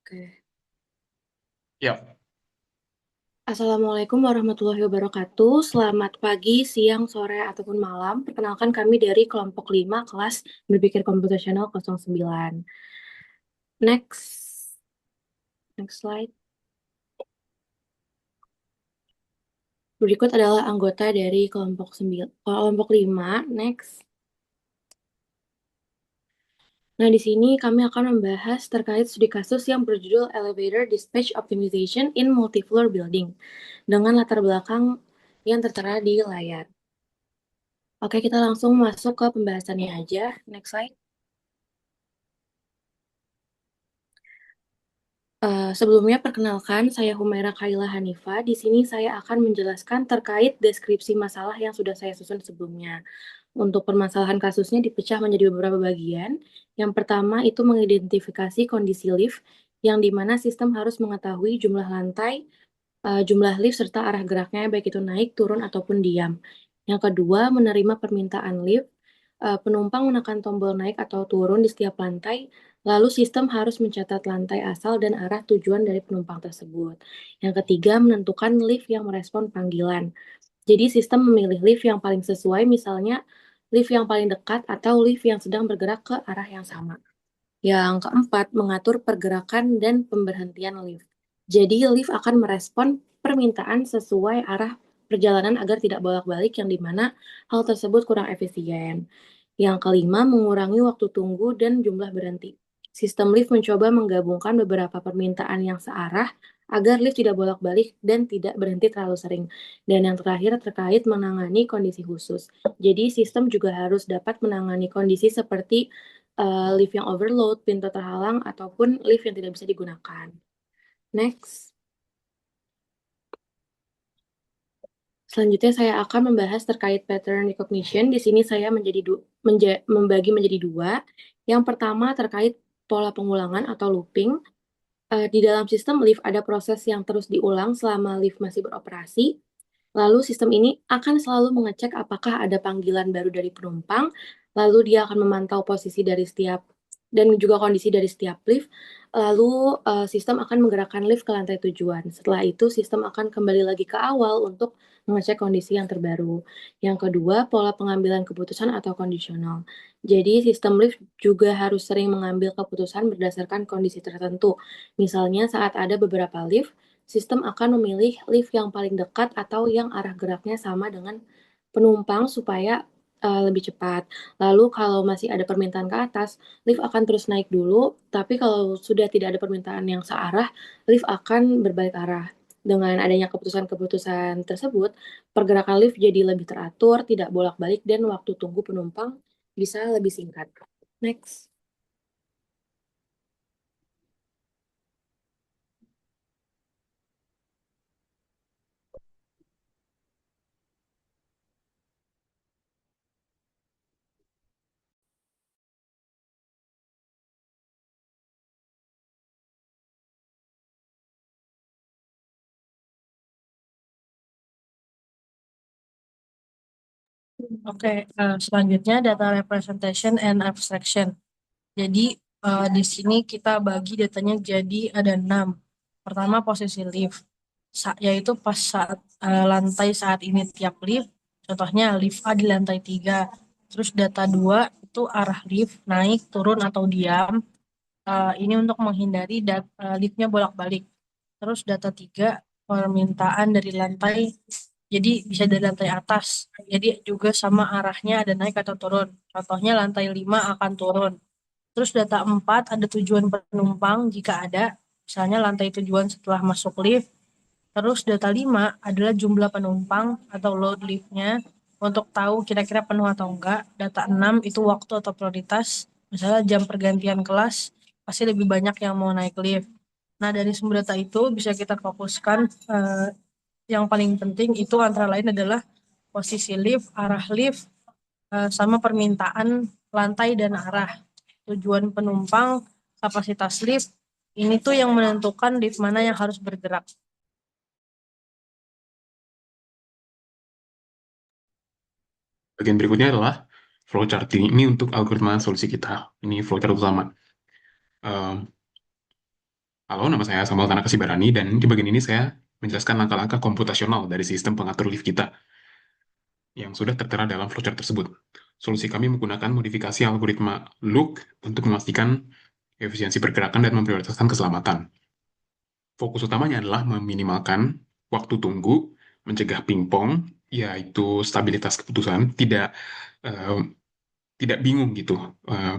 Oke. Ya, Assalamualaikum warahmatullahi wabarakatuh. Selamat pagi, siang, sore, ataupun malam. Perkenalkan kami dari kelompok 5 kelas Berpikir Komputasional 09. Next slide. Berikut adalah anggota dari kelompok 9, kelompok 5. Next. Nah, di sini kami akan membahas terkait studi kasus yang berjudul Elevator Dispatch Optimization in Multi-Floor Building dengan latar belakang yang tertera di layar. Oke, kita langsung masuk ke pembahasannya aja. Next slide. Sebelumnya perkenalkan, saya Humaira Kaila Hanifa. Di sini saya akan menjelaskan terkait deskripsi masalah yang sudah saya susun sebelumnya. Untuk permasalahan kasusnya dipecah menjadi beberapa bagian. Yang pertama itu mengidentifikasi kondisi lift, yang di mana sistem harus mengetahui jumlah lantai, jumlah lift serta arah geraknya, baik itu naik, turun, ataupun diam. Yang kedua, menerima permintaan lift. Penumpang menekan tombol naik atau turun di setiap lantai, lalu sistem harus mencatat lantai asal dan arah tujuan dari penumpang tersebut. Yang ketiga, menentukan lift yang merespon panggilan. Jadi sistem memilih lift yang paling sesuai, misalnya lift yang paling dekat atau lift yang sedang bergerak ke arah yang sama. Yang keempat, mengatur pergerakan dan pemberhentian lift. Jadi, lift akan merespon permintaan sesuai arah perjalanan agar tidak bolak-balik, yang dimana hal tersebut kurang efisien. Yang kelima, mengurangi waktu tunggu dan jumlah berhenti. Sistem lift mencoba menggabungkan beberapa permintaan yang searah agar lift tidak bolak-balik dan tidak berhenti terlalu sering. Dan yang terakhir terkait menangani kondisi khusus. Jadi sistem juga harus dapat menangani kondisi seperti lift yang overload, pintu terhalang, ataupun lift yang tidak bisa digunakan. Next. Selanjutnya saya akan membahas terkait pattern recognition. Di sini saya membagi menjadi dua. Yang pertama terkait pola pengulangan atau looping. Di dalam sistem lift ada proses yang terus diulang selama lift masih beroperasi. Lalu sistem ini akan selalu mengecek apakah ada panggilan baru dari penumpang, lalu dia akan memantau posisi dari setiap dan juga kondisi dari setiap lift, lalu sistem akan menggerakkan lift ke lantai tujuan. Setelah itu sistem akan kembali lagi ke awal untuk mengecek kondisi yang terbaru. Yang kedua, pola pengambilan keputusan atau kondisional. Jadi sistem lift juga harus sering mengambil keputusan berdasarkan kondisi tertentu. Misalnya saat ada beberapa lift, sistem akan memilih lift yang paling dekat atau yang arah geraknya sama dengan penumpang supaya lebih cepat. Lalu kalau masih ada permintaan ke atas, lift akan terus naik dulu, tapi kalau sudah tidak ada permintaan yang searah, lift akan berbalik arah. Dengan adanya keputusan-keputusan tersebut, pergerakan lift jadi lebih teratur, tidak bolak-balik, dan waktu tunggu penumpang bisa lebih singkat. Next. Oke, selanjutnya data representation and abstraction. Jadi di sini kita bagi datanya jadi ada 6. Pertama posisi lift, yaitu pas saat lantai saat ini tiap lift. Contohnya lift A di lantai 3. Terus data 2 itu arah lift, naik, turun atau diam. Ini untuk menghindari liftnya bolak-balik. Terus data 3 permintaan dari lantai, jadi bisa dari lantai atas. Jadi juga sama arahnya ada naik atau turun. Contohnya lantai 5 akan turun. Terus data 4 ada tujuan penumpang jika ada, misalnya lantai tujuan setelah masuk lift. Terus data 5 adalah jumlah penumpang atau load liftnya untuk tahu kira-kira penuh atau enggak. Data 6 itu waktu atau prioritas. Misalnya jam pergantian kelas, pasti lebih banyak yang mau naik lift. Nah, dari sumber data itu bisa kita fokuskan yang paling penting itu antara lain adalah posisi lift, arah lift, sama permintaan lantai dan arah. Tujuan penumpang, kapasitas lift, ini tuh yang menentukan lift mana yang harus bergerak. bagian berikutnya adalah flowcharting. Ini untuk algoritma solusi kita. Ini flowchart utama. Um, Halo, nama saya Samuel Tanaka Sibarani, dan di bagian ini saya menjelaskan langkah-langkah komputasional dari sistem pengatur lift kita yang sudah tertera dalam flowchart tersebut. Solusi kami menggunakan modifikasi algoritma Look untuk memastikan efisiensi pergerakan dan memprioritaskan keselamatan. Fokus utamanya adalah meminimalkan waktu tunggu, mencegah pingpong, yaitu stabilitas keputusan, eh, tidak bingung gitu eh,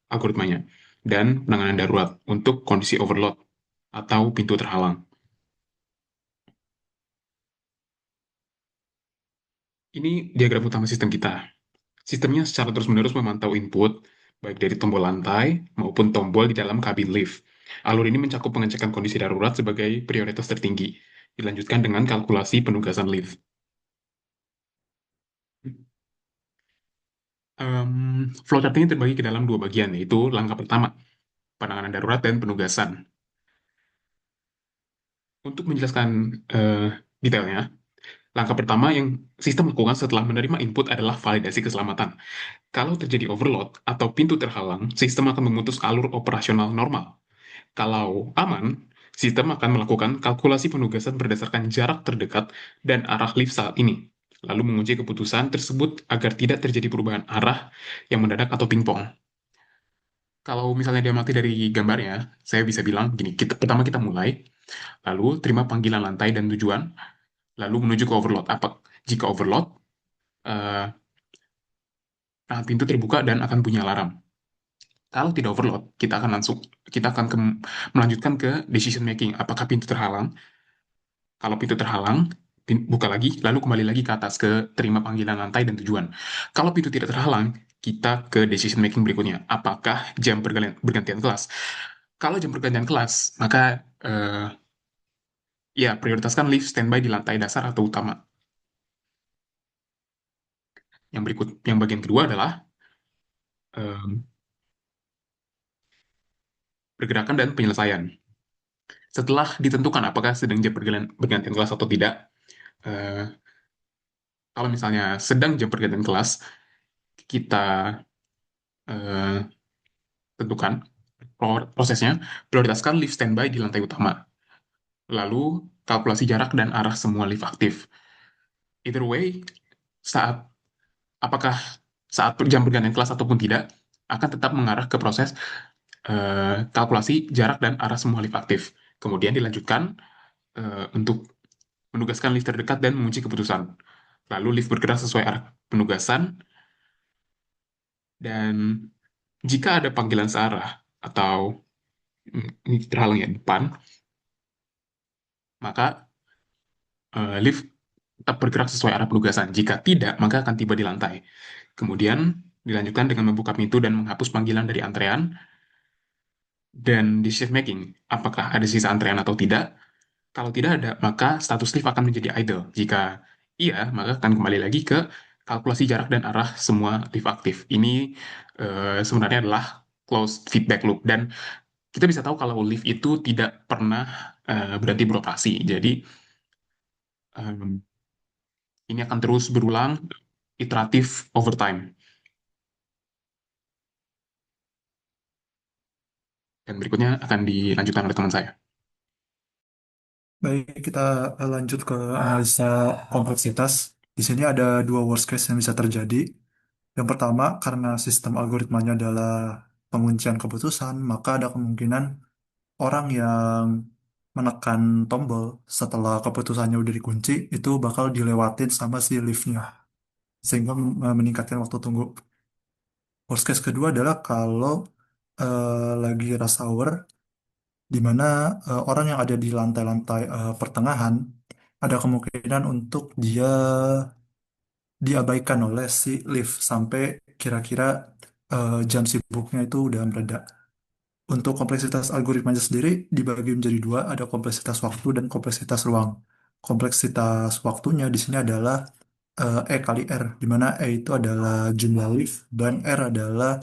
algoritmanya, dan penanganan darurat untuk kondisi overload atau pintu terhalang. Ini diagram utama sistem kita. Sistemnya secara terus-menerus memantau input, baik dari tombol lantai maupun tombol di dalam kabin lift. Alur ini mencakup pengecekan kondisi darurat sebagai prioritas tertinggi, dilanjutkan dengan kalkulasi penugasan lift. Flowchart ini terbagi ke dalam dua bagian, yaitu langkah pertama, penanganan darurat dan penugasan. Untuk menjelaskan detailnya, langkah pertama yang sistem lakukan setelah menerima input adalah validasi keselamatan. Kalau terjadi overload atau pintu terhalang, sistem akan memutus alur operasional normal. Kalau aman, sistem akan melakukan kalkulasi penugasan berdasarkan jarak terdekat dan arah lift saat ini, lalu menguji keputusan tersebut agar tidak terjadi perubahan arah yang mendadak atau pingpong. Kalau misalnya dia mati dari gambarnya, saya bisa bilang begini, pertama kita mulai, lalu terima panggilan lantai dan tujuan, lalu menuju ke overload. Jika overload, eh, pintu terbuka dan akan bunyi alarm. Kalau tidak overload, kita akan melanjutkan ke decision making. Apakah pintu terhalang? Kalau pintu terhalang, buka lagi, lalu kembali lagi ke atas ke terima panggilan lantai dan tujuan. Kalau pintu tidak terhalang, kita ke decision making berikutnya. Apakah jam bergantian kelas? Kalau jam pergantian kelas, maka ya prioritaskan lift standby di lantai dasar atau utama. Yang bagian kedua adalah em, pergerakan dan penyelesaian. Setelah ditentukan apakah sedang jam bergantian kelas atau tidak, eh, kalau misalnya sedang jam pergantian kelas, kita eh, tentukan prosesnya, prioritaskan lift standby di lantai utama. Lalu kalkulasi jarak dan arah semua lift aktif. Either way, saat apakah saat jam pergantian kelas ataupun tidak, akan tetap mengarah ke proses kalkulasi jarak dan arah semua lift aktif. Kemudian dilanjutkan untuk menugaskan lift terdekat dan mengunci keputusan. Lalu lift bergerak sesuai arah penugasan, dan jika ada panggilan searah atau ini terhalang ya depan, maka lift tetap bergerak sesuai arah penugasan. Jika tidak, maka akan tiba di lantai. Kemudian dilanjutkan dengan membuka pintu dan menghapus panggilan dari antrean, dan di shift making, apakah ada sisa antrean atau tidak. Kalau tidak ada, maka status lift akan menjadi idle. Jika iya, maka akan kembali lagi ke kalkulasi jarak dan arah semua lift aktif. Ini sebenarnya adalah closed feedback loop, dan kita bisa tahu kalau lift itu tidak pernah berhenti beroperasi. Jadi em, ini akan terus berulang iteratif over time. Dan berikutnya akan dilanjutkan oleh teman saya. Baik, kita lanjut ke analisa kompleksitas. Di sini ada dua worst case yang bisa terjadi. Yang pertama, karena sistem algoritmanya adalah penguncian keputusan, maka ada kemungkinan orang yang menekan tombol setelah keputusannya udah dikunci, itu bakal dilewatin sama si liftnya, sehingga meningkatkan waktu tunggu. Worst case kedua adalah kalau lagi rush hour, di mana orang yang ada di lantai-lantai pertengahan ada kemungkinan untuk dia diabaikan oleh si lift sampai kira-kira jam sibuknya itu udah mereda. Untuk kompleksitas algoritmanya sendiri dibagi menjadi dua, ada kompleksitas waktu dan kompleksitas ruang. Kompleksitas waktunya di sini adalah E kali R, di mana E itu adalah jumlah lift dan R adalah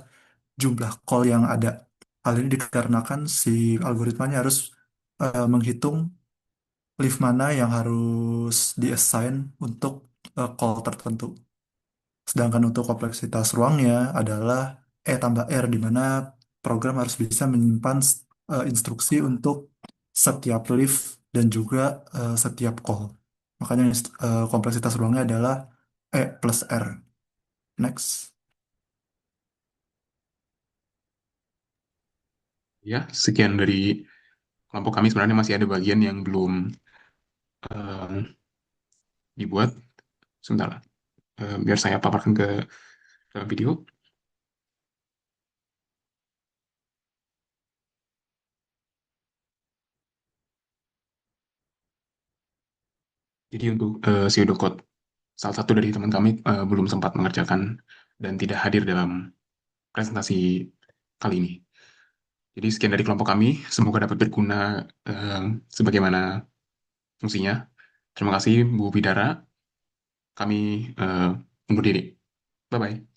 jumlah call yang ada. Hal ini dikarenakan si algoritmanya harus menghitung lift mana yang harus diassign untuk call tertentu. Sedangkan untuk kompleksitas ruangnya adalah E tambah R, di mana program harus bisa menyimpan instruksi untuk setiap lift, dan juga setiap call. Makanya kompleksitas ruangnya adalah E plus R. Next. Ya, sekian dari kelompok kami. Sebenarnya masih ada bagian yang belum eh, dibuat. Sebentar, biar saya paparkan ke dalam video. Jadi untuk pseudocode, salah satu dari teman kami belum sempat mengerjakan dan tidak hadir dalam presentasi kali ini. Jadi sekian dari kelompok kami, semoga dapat berguna eh, sebagaimana fungsinya. Terima kasih Bu Bidara, kami undur diri. Bye-bye.